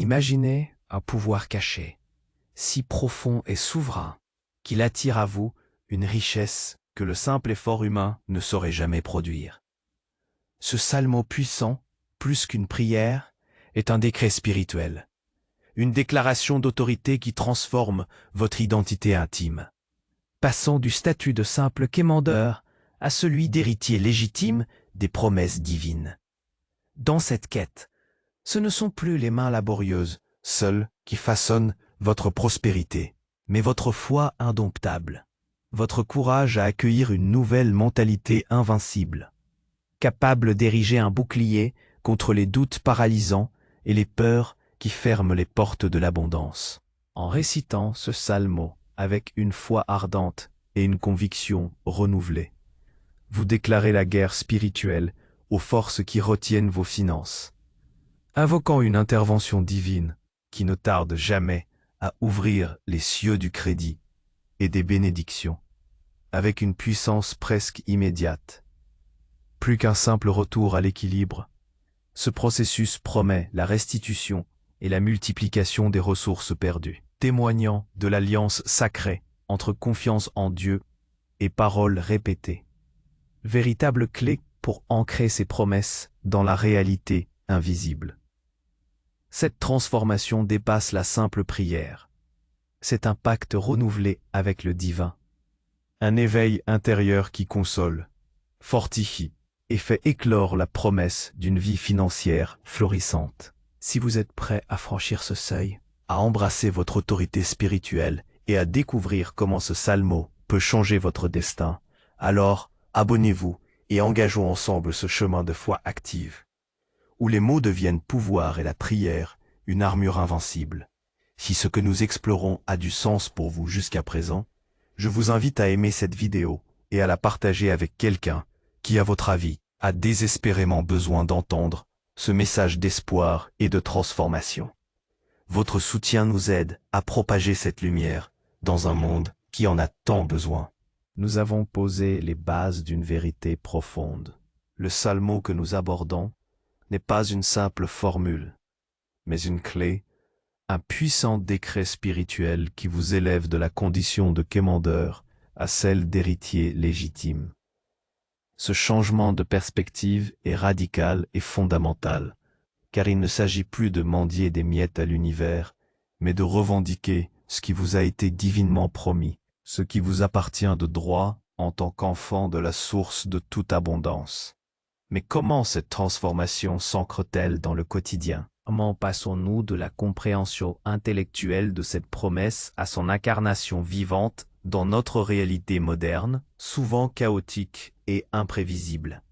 Imaginez un pouvoir caché, si profond et souverain, qu'il attire à vous une richesse que le simple effort humain ne saurait jamais produire. Ce salmo puissant, plus qu'une prière, est un décret spirituel, une déclaration d'autorité qui transforme votre identité intime, passant du statut de simple quémandeur à celui d'héritier légitime des promesses divines. Dans cette quête, ce ne sont plus les mains laborieuses, seules, qui façonnent votre prospérité, mais votre foi indomptable, votre courage à accueillir une nouvelle mentalité invincible, capable d'ériger un bouclier contre les doutes paralysants et les peurs qui ferment les portes de l'abondance. En récitant ce salmo avec une foi ardente et une conviction renouvelée, vous déclarez la guerre spirituelle aux forces qui retiennent vos finances, invoquant une intervention divine qui ne tarde jamais à ouvrir les cieux du crédit et des bénédictions, avec une puissance presque immédiate. Plus qu'un simple retour à l'équilibre, ce processus promet la restitution et la multiplication des ressources perdues, témoignant de l'alliance sacrée entre confiance en Dieu et paroles répétées. Véritable clé pour ancrer ces promesses dans la réalité invisible. Cette transformation dépasse la simple prière. C'est un pacte renouvelé avec le divin. Un éveil intérieur qui console, fortifie et fait éclore la promesse d'une vie financière florissante. Si vous êtes prêt à franchir ce seuil, à embrasser votre autorité spirituelle et à découvrir comment ce salmo peut changer votre destin, alors abonnez-vous et engageons ensemble ce chemin de foi active, où les mots deviennent pouvoir et la prière une armure invincible. Si ce que nous explorons a du sens pour vous jusqu'à présent, je vous invite à aimer cette vidéo et à la partager avec quelqu'un qui, à votre avis, a désespérément besoin d'entendre ce message d'espoir et de transformation. Votre soutien nous aide à propager cette lumière dans un monde qui en a tant besoin. Nous avons posé les bases d'une vérité profonde. Le salmo que nous abordons n'est pas une simple formule, mais une clé, un puissant décret spirituel qui vous élève de la condition de quémandeur à celle d'héritier légitime. Ce changement de perspective est radical et fondamental, car il ne s'agit plus de mendier des miettes à l'univers, mais de revendiquer ce qui vous a été divinement promis, ce qui vous appartient de droit en tant qu'enfant de la source de toute abondance. Mais comment cette transformation s'ancre-t-elle dans le quotidien? Comment passons-nous de la compréhension intellectuelle de cette promesse à son incarnation vivante dans notre réalité moderne, souvent chaotique et imprévisible?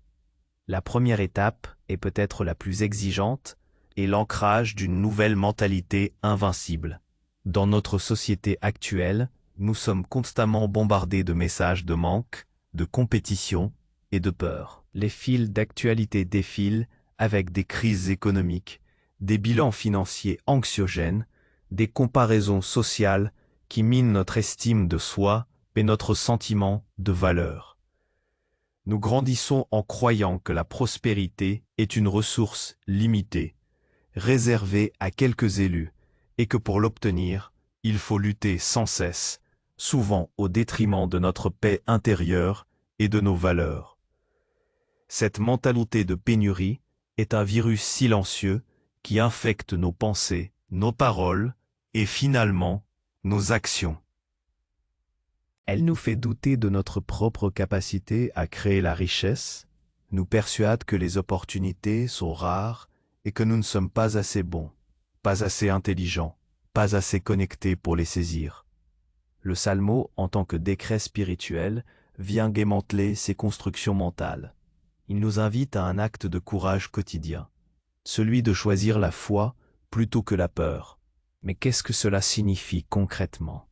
La première étape, et peut-être la plus exigeante, est l'ancrage d'une nouvelle mentalité invincible. Dans notre société actuelle, nous sommes constamment bombardés de messages de manque, de compétition et de peur. Les fils d'actualité défilent avec des crises économiques, des bilans financiers anxiogènes, des comparaisons sociales qui minent notre estime de soi et notre sentiment de valeur. Nous grandissons en croyant que la prospérité est une ressource limitée, réservée à quelques élus, et que pour l'obtenir, il faut lutter sans cesse, souvent au détriment de notre paix intérieure et de nos valeurs. Cette mentalité de pénurie est un virus silencieux qui infecte nos pensées, nos paroles et finalement nos actions. Elle nous fait douter de notre propre capacité à créer la richesse, nous persuade que les opportunités sont rares et que nous ne sommes pas assez bons, pas assez intelligents, pas assez connectés pour les saisir. Le salmo, en tant que décret spirituel, vient démanteler ces constructions mentales. Il nous invite à un acte de courage quotidien, celui de choisir la foi plutôt que la peur. Mais qu'est-ce que cela signifie concrètement?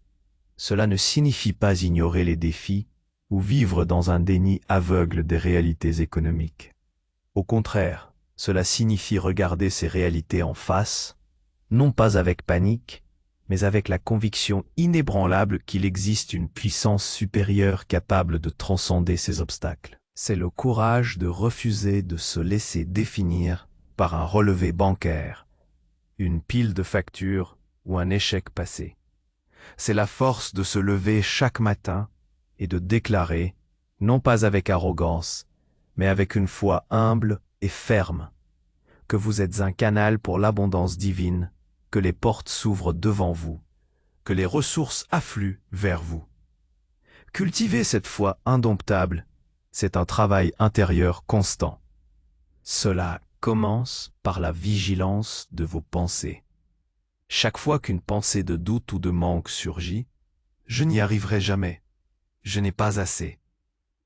Cela ne signifie pas ignorer les défis ou vivre dans un déni aveugle des réalités économiques. Au contraire, cela signifie regarder ces réalités en face, non pas avec panique, mais avec la conviction inébranlable qu'il existe une puissance supérieure capable de transcender ces obstacles. C'est le courage de refuser de se laisser définir par un relevé bancaire, une pile de factures ou un échec passé. C'est la force de se lever chaque matin et de déclarer, non pas avec arrogance, mais avec une foi humble et ferme, que vous êtes un canal pour l'abondance divine, que les portes s'ouvrent devant vous, que les ressources affluent vers vous. Cultiver cette foi indomptable, c'est un travail intérieur constant. Cela commence par la vigilance de vos pensées. Chaque fois qu'une pensée de doute ou de manque surgit, je n'y arriverai jamais. Je n'ai pas assez.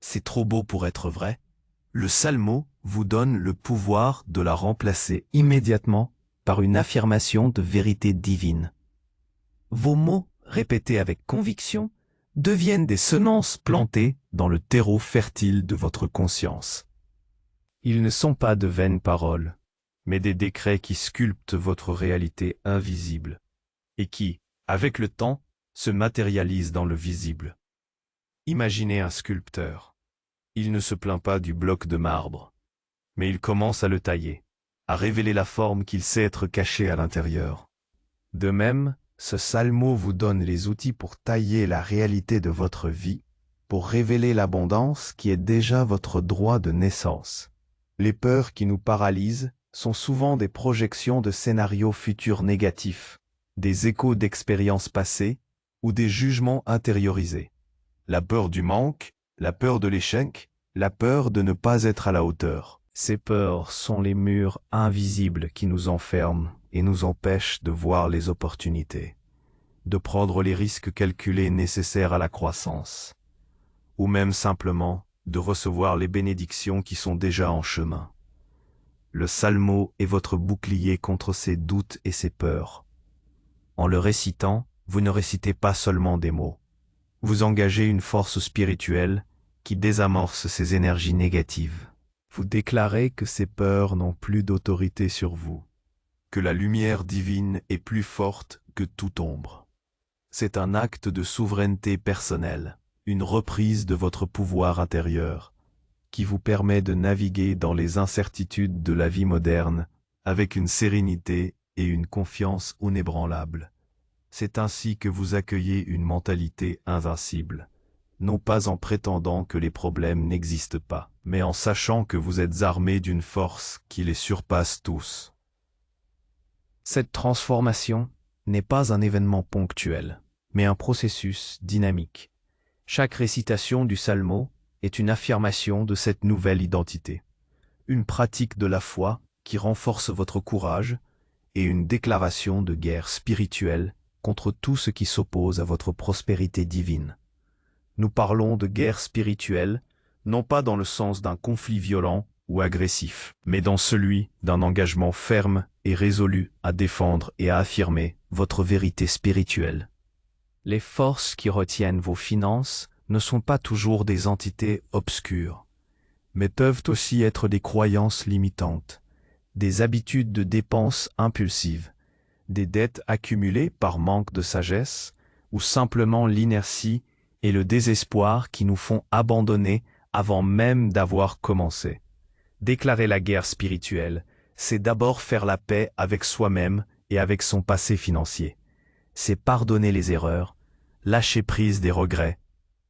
C'est trop beau pour être vrai. Le Salmo vous donne le pouvoir de la remplacer immédiatement par une affirmation de vérité divine. Vos mots, répétés avec conviction, deviennent des semences plantées dans le terreau fertile de votre conscience. Ils ne sont pas de vaines paroles, mais des décrets qui sculptent votre réalité invisible et qui, avec le temps, se matérialisent dans le visible. Imaginez un sculpteur. Il ne se plaint pas du bloc de marbre, mais il commence à le tailler, à révéler la forme qu'il sait être cachée à l'intérieur. De même, ce salmo vous donne les outils pour tailler la réalité de votre vie, pour révéler l'abondance qui est déjà votre droit de naissance. Les peurs qui nous paralysent sont souvent des projections de scénarios futurs négatifs, des échos d'expériences passées ou des jugements intériorisés. La peur du manque, la peur de l'échec, la peur de ne pas être à la hauteur. Ces peurs sont les murs invisibles qui nous enferment et nous empêchent de voir les opportunités, de prendre les risques calculés nécessaires à la croissance, ou même simplement de recevoir les bénédictions qui sont déjà en chemin. Le Salmo est votre bouclier contre ces doutes et ces peurs. En le récitant, vous ne récitez pas seulement des mots. Vous engagez une force spirituelle qui désamorce ces énergies négatives. Vous déclarez que ces peurs n'ont plus d'autorité sur vous, que la lumière divine est plus forte que toute ombre. C'est un acte de souveraineté personnelle, une reprise de votre pouvoir intérieur, qui vous permet de naviguer dans les incertitudes de la vie moderne avec une sérénité et une confiance inébranlables. C'est ainsi que vous accueillez une mentalité invincible, non pas en prétendant que les problèmes n'existent pas, mais en sachant que vous êtes armé d'une force qui les surpasse tous. Cette transformation n'est pas un événement ponctuel, mais un processus dynamique. Chaque récitation du Salmo est une affirmation de cette nouvelle identité, une pratique de la foi qui renforce votre courage et une déclaration de guerre spirituelle contre tout ce qui s'oppose à votre prospérité divine. Nous parlons de guerre spirituelle, non pas dans le sens d'un conflit violent ou agressif, mais dans celui d'un engagement ferme et résolu à défendre et à affirmer votre vérité spirituelle. Les forces qui retiennent vos finances ne sont pas toujours des entités obscures, mais peuvent aussi être des croyances limitantes, des habitudes de dépenses impulsives, des dettes accumulées par manque de sagesse, ou simplement l'inertie et le désespoir qui nous font abandonner avant même d'avoir commencé. Déclarer la guerre spirituelle, c'est d'abord faire la paix avec soi-même et avec son passé financier. C'est pardonner les erreurs, lâcher prise des regrets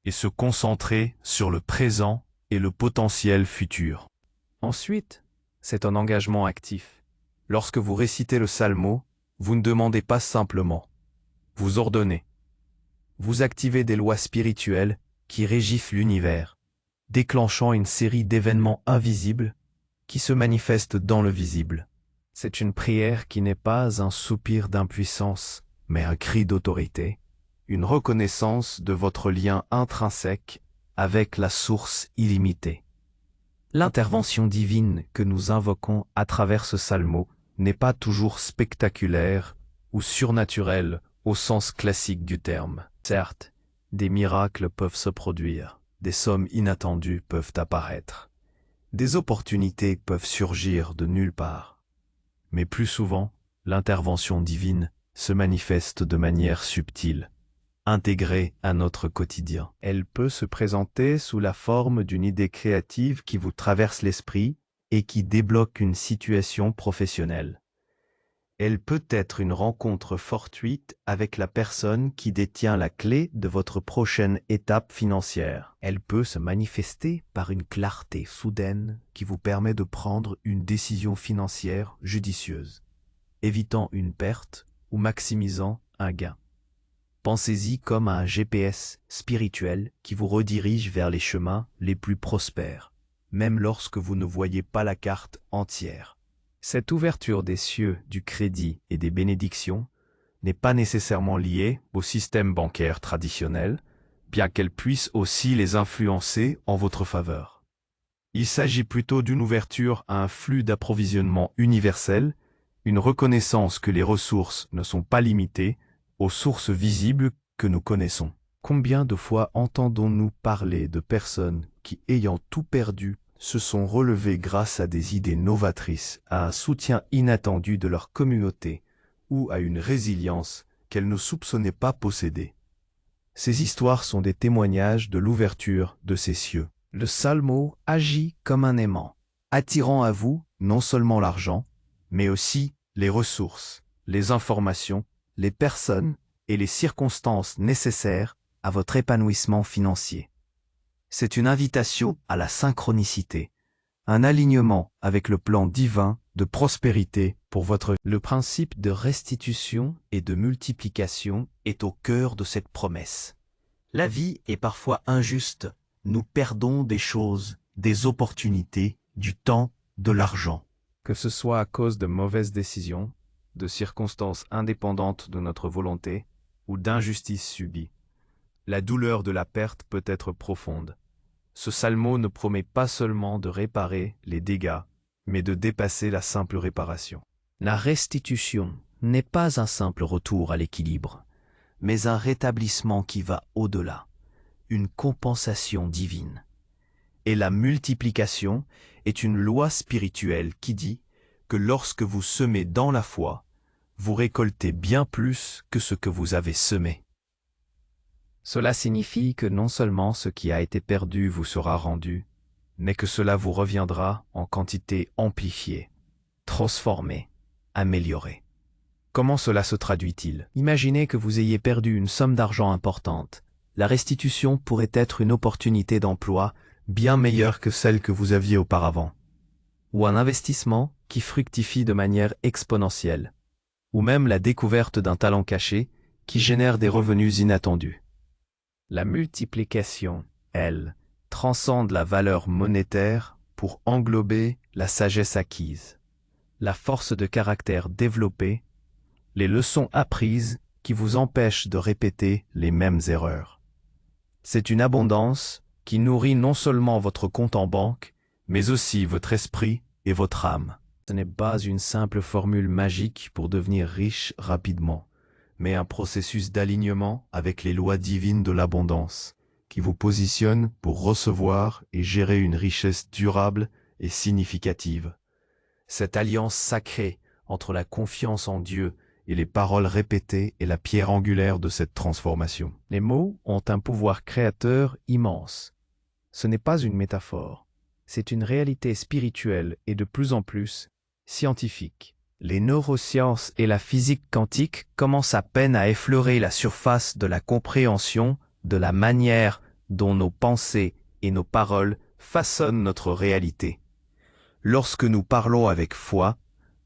et se concentrer sur le présent et le potentiel futur. Ensuite, c'est un engagement actif. Lorsque vous récitez le Salmo, vous ne demandez pas simplement, vous ordonnez. Vous activez des lois spirituelles qui régissent l'univers, déclenchant une série d'événements invisibles qui se manifestent dans le visible. C'est une prière qui n'est pas un soupir d'impuissance, mais un cri d'autorité, une reconnaissance de votre lien intrinsèque avec la source illimitée. L'intervention divine que nous invoquons à travers ce Salmo n'est pas toujours spectaculaire ou surnaturelle au sens classique du terme. Certes, des miracles peuvent se produire, des sommes inattendues peuvent apparaître, des opportunités peuvent surgir de nulle part. Mais plus souvent, l'intervention divine se manifeste de manière subtile, intégrée à notre quotidien. Elle peut se présenter sous la forme d'une idée créative qui vous traverse l'esprit et qui débloque une situation professionnelle. Elle peut être une rencontre fortuite avec la personne qui détient la clé de votre prochaine étape financière. Elle peut se manifester par une clarté soudaine qui vous permet de prendre une décision financière judicieuse, évitant une perte ou maximisant un gain. Pensez-y comme à un GPS spirituel qui vous redirige vers les chemins les plus prospères, même lorsque vous ne voyez pas la carte entière. Cette ouverture des cieux, du crédit et des bénédictions n'est pas nécessairement liée au système bancaire traditionnel, bien qu'elle puisse aussi les influencer en votre faveur. Il s'agit plutôt d'une ouverture à un flux d'approvisionnement universel, une reconnaissance que les ressources ne sont pas limitées aux sources visibles que nous connaissons. Combien de fois entendons-nous parler de personnes qui, ayant tout perdu, se sont relevées grâce à des idées novatrices, à un soutien inattendu de leur communauté ou à une résilience qu'elles ne soupçonnaient pas posséder. Ces histoires sont des témoignages de l'ouverture de ces cieux. Le Salmo agit comme un aimant, attirant à vous non seulement l'argent, mais aussi les ressources, les informations, les personnes et les circonstances nécessaires à votre épanouissement financier. C'est une invitation à la synchronicité, un alignement avec le plan divin de prospérité pour votre... Le principe de restitution et de multiplication est au cœur de cette promesse. La vie est parfois injuste, nous perdons des choses, des opportunités, du temps, de l'argent. Que ce soit à cause de mauvaises décisions, de circonstances indépendantes de notre volonté ou d'injustices subies. La douleur de la perte peut être profonde. Ce salmo ne promet pas seulement de réparer les dégâts, mais de dépasser la simple réparation. La restitution n'est pas un simple retour à l'équilibre, mais un rétablissement qui va au-delà, une compensation divine. Et la multiplication est une loi spirituelle qui dit que lorsque vous semez dans la foi, vous récoltez bien plus que ce que vous avez semé. Cela signifie que non seulement ce qui a été perdu vous sera rendu, mais que cela vous reviendra en quantité amplifiée, transformée, améliorée. Comment cela se traduit-il? Imaginez que vous ayez perdu une somme d'argent importante. La restitution pourrait être une opportunité d'emploi bien meilleure que celle que vous aviez auparavant, ou un investissement qui fructifie de manière exponentielle, ou même la découverte d'un talent caché qui génère des revenus inattendus. La multiplication, elle, transcende la valeur monétaire pour englober la sagesse acquise, la force de caractère développée, les leçons apprises qui vous empêchent de répéter les mêmes erreurs. C'est une abondance qui nourrit non seulement votre compte en banque, mais aussi votre esprit et votre âme. Ce n'est pas une simple formule magique pour devenir riche rapidement, mais un processus d'alignement avec les lois divines de l'abondance, qui vous positionne pour recevoir et gérer une richesse durable et significative. Cette alliance sacrée entre la confiance en Dieu et les paroles répétées est la pierre angulaire de cette transformation. Les mots ont un pouvoir créateur immense. Ce n'est pas une métaphore, c'est une réalité spirituelle et de plus en plus scientifique. Les neurosciences et la physique quantique commencent à peine à effleurer la surface de la compréhension de la manière dont nos pensées et nos paroles façonnent notre réalité. Lorsque nous parlons avec foi,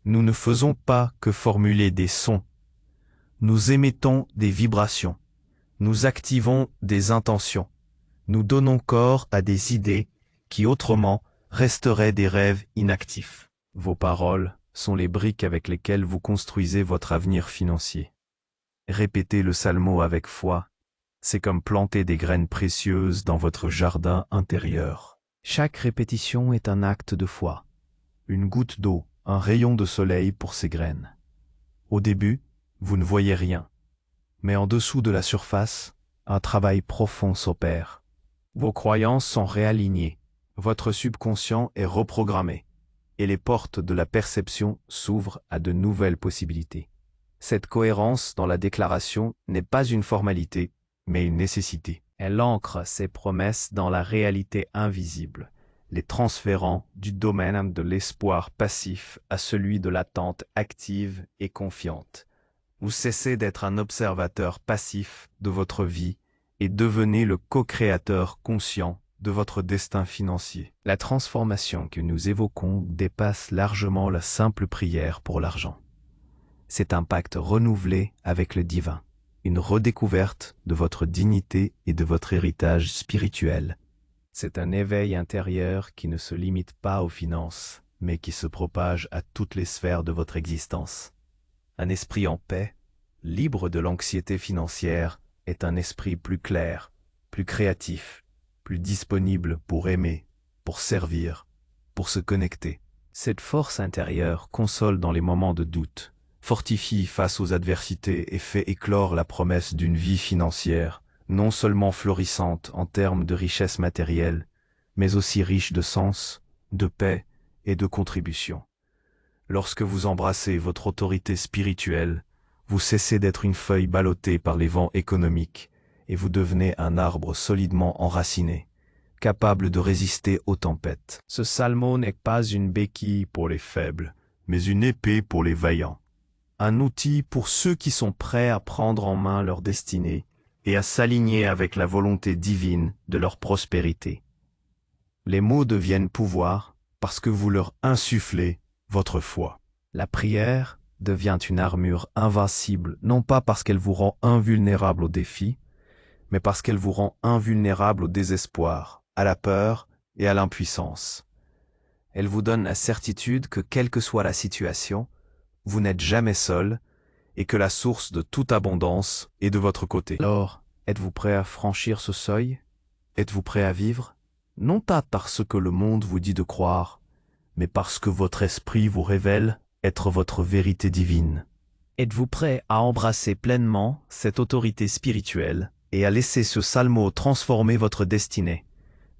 nous ne faisons pas que formuler des sons. Nous émettons des vibrations. Nous activons des intentions. Nous donnons corps à des idées qui autrement resteraient des rêves inactifs. Vos paroles sont les briques avec lesquelles vous construisez votre avenir financier. Répétez le salmo avec foi. C'est comme planter des graines précieuses dans votre jardin intérieur. Chaque répétition est un acte de foi. Une goutte d'eau, un rayon de soleil pour ces graines. Au début, vous ne voyez rien. Mais en dessous de la surface, un travail profond s'opère. Vos croyances sont réalignées. Votre subconscient est reprogrammé. Et les portes de la perception s'ouvrent à de nouvelles possibilités. Cette cohérence dans la déclaration n'est pas une formalité, mais une nécessité. Elle ancre ses promesses dans la réalité invisible, les transférant du domaine de l'espoir passif à celui de l'attente active et confiante. Vous cessez d'être un observateur passif de votre vie et devenez le co-créateur conscient de votre destin financier. La transformation que nous évoquons dépasse largement la simple prière pour l'argent. C'est un pacte renouvelé avec le divin, une redécouverte de votre dignité et de votre héritage spirituel. C'est un éveil intérieur qui ne se limite pas aux finances, mais qui se propage à toutes les sphères de votre existence. Un esprit en paix, libre de l'anxiété financière, est un esprit plus clair, plus créatif, plus disponible pour aimer, pour servir, pour se connecter. Cette force intérieure console dans les moments de doute, fortifie face aux adversités et fait éclore la promesse d'une vie financière, non seulement florissante en termes de richesse matérielle, mais aussi riche de sens, de paix et de contribution. Lorsque vous embrassez votre autorité spirituelle, vous cessez d'être une feuille ballottée par les vents économiques et vous devenez un arbre solidement enraciné, capable de résister aux tempêtes. Ce salmo n'est pas une béquille pour les faibles, mais une épée pour les vaillants. Un outil pour ceux qui sont prêts à prendre en main leur destinée et à s'aligner avec la volonté divine de leur prospérité. Les mots deviennent pouvoir parce que vous leur insufflez votre foi. La prière devient une armure invincible, non pas parce qu'elle vous rend invulnérable aux défis, mais parce qu'elle vous rend invulnérable au désespoir, à la peur et à l'impuissance. Elle vous donne la certitude que quelle que soit la situation, vous n'êtes jamais seul et que la source de toute abondance est de votre côté. Alors, êtes-vous prêt à franchir ce seuil? Êtes-vous prêt à vivre? Non pas parce que le monde vous dit de croire, mais parce que votre esprit vous révèle être votre vérité divine. Êtes-vous prêt à embrasser pleinement cette autorité spirituelle et à laisser ce salmo transformer votre destinée,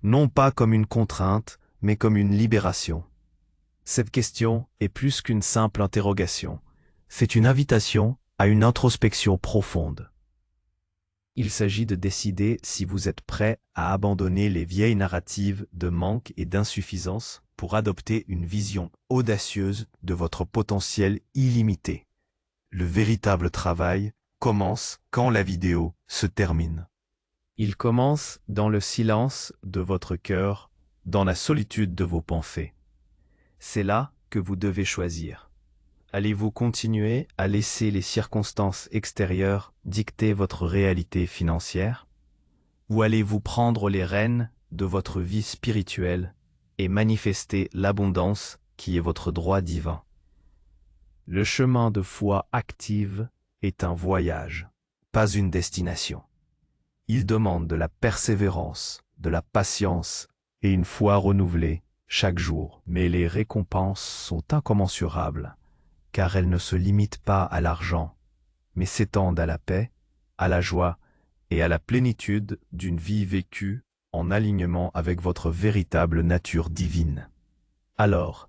non pas comme une contrainte, mais comme une libération? Cette question est plus qu'une simple interrogation. C'est une invitation à une introspection profonde. Il s'agit de décider si vous êtes prêt à abandonner les vieilles narratives de manque et d'insuffisance pour adopter une vision audacieuse de votre potentiel illimité. Le véritable travail commence quand la vidéo se termine. Il commence dans le silence de votre cœur, dans la solitude de vos pensées. C'est là que vous devez choisir. Allez-vous continuer à laisser les circonstances extérieures dicter votre réalité financière? Ou allez-vous prendre les rênes de votre vie spirituelle et manifester l'abondance qui est votre droit divin? Le chemin de foi active est un voyage, pas une destination. Il demande de la persévérance, de la patience et une foi renouvelée chaque jour. Mais les récompenses sont incommensurables, car elles ne se limitent pas à l'argent, mais s'étendent à la paix, à la joie et à la plénitude d'une vie vécue en alignement avec votre véritable nature divine. Alors,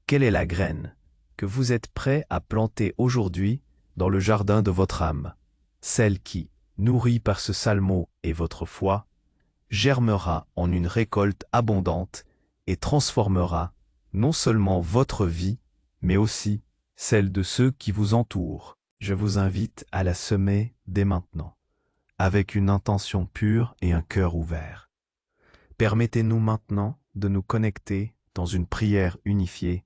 quelle est la graine que vous êtes prêt à planter aujourd'hui dans le jardin de votre âme, celle qui, nourrie par ce salmo et votre foi, germera en une récolte abondante et transformera non seulement votre vie, mais aussi celle de ceux qui vous entourent. Je vous invite à la semer dès maintenant, avec une intention pure et un cœur ouvert. Permettez-nous maintenant de nous connecter dans une prière unifiée,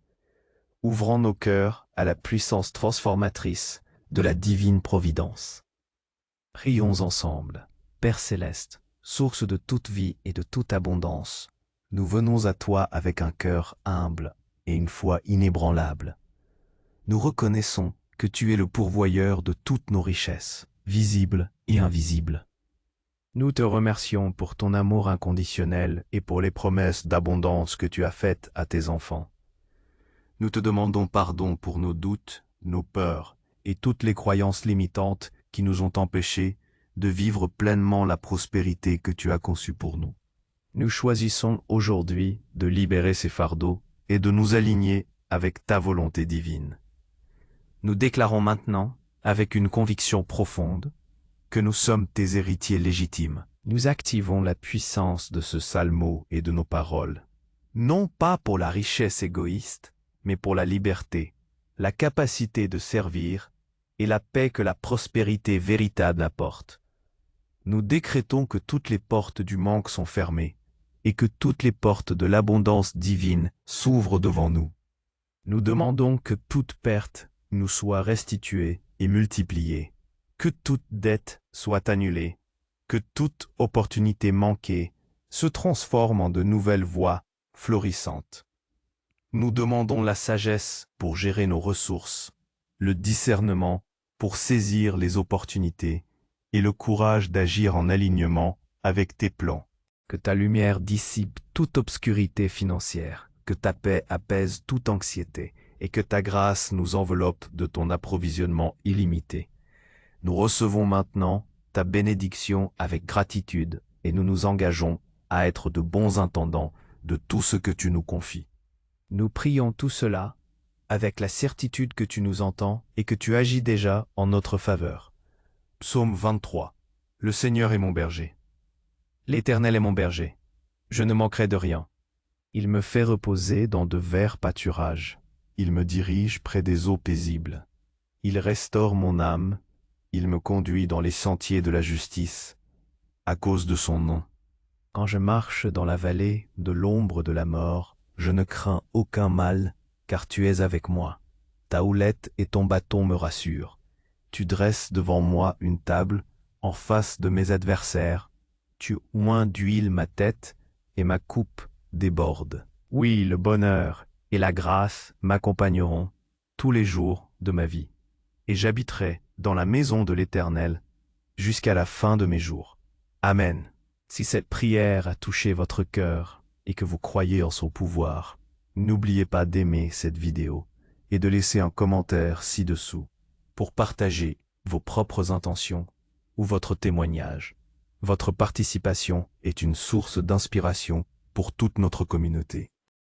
ouvrant nos cœurs à la puissance transformatrice de la divine providence. Prions ensemble. Père céleste, source de toute vie et de toute abondance, nous venons à toi avec un cœur humble et une foi inébranlable. Nous reconnaissons que tu es le pourvoyeur de toutes nos richesses, visibles et invisibles. Nous te remercions pour ton amour inconditionnel et pour les promesses d'abondance que tu as faites à tes enfants. Nous te demandons pardon pour nos doutes, nos peurs et toutes les croyances limitantes qui nous ont empêchés de vivre pleinement la prospérité que tu as conçue pour nous. Nous choisissons aujourd'hui de libérer ces fardeaux et de nous aligner avec ta volonté divine. Nous déclarons maintenant, avec une conviction profonde, que nous sommes tes héritiers légitimes. Nous activons la puissance de ce salmo et de nos paroles. non pas pour la richesse égoïste, mais pour la liberté, la capacité de servir et la paix que la prospérité véritable apporte. Nous décrétons que toutes les portes du manque sont fermées et que toutes les portes de l'abondance divine s'ouvrent devant nous. Nous demandons que toute perte nous soit restituée et multipliée, que toute dette soit annulée, que toute opportunité manquée se transforme en de nouvelles voies florissantes. Nous demandons la sagesse pour gérer nos ressources, le discernement pour saisir les opportunités et le courage d'agir en alignement avec tes plans. Que ta lumière dissipe toute obscurité financière, que ta paix apaise toute anxiété et que ta grâce nous enveloppe de ton approvisionnement illimité. Nous recevons maintenant ta bénédiction avec gratitude et nous nous engageons à être de bons intendants de tout ce que tu nous confies. Nous prions tout cela avec la certitude que tu nous entends et que tu agis déjà en notre faveur. Psaume 23. Le Seigneur est mon berger. L'Éternel est mon berger. Je ne manquerai de rien. Il me fait reposer dans de verts pâturages. Il me dirige près des eaux paisibles. Il restaure mon âme. Il me conduit dans les sentiers de la justice, à cause de son nom. Quand je marche dans la vallée de l'ombre de la mort, je ne crains aucun mal, car tu es avec moi. Ta houlette et ton bâton me rassurent. Tu dresses devant moi une table, en face de mes adversaires. Tu oins d'huile ma tête, et ma coupe déborde. Oui, le bonheur et la grâce m'accompagneront tous les jours de ma vie. Et j'habiterai dans la maison de l'Éternel jusqu'à la fin de mes jours. Amen. Si cette prière a touché votre cœur et que vous croyez en son pouvoir, n'oubliez pas d'aimer cette vidéo et de laisser un commentaire ci-dessous pour partager vos propres intentions ou votre témoignage. Votre participation est une source d'inspiration pour toute notre communauté.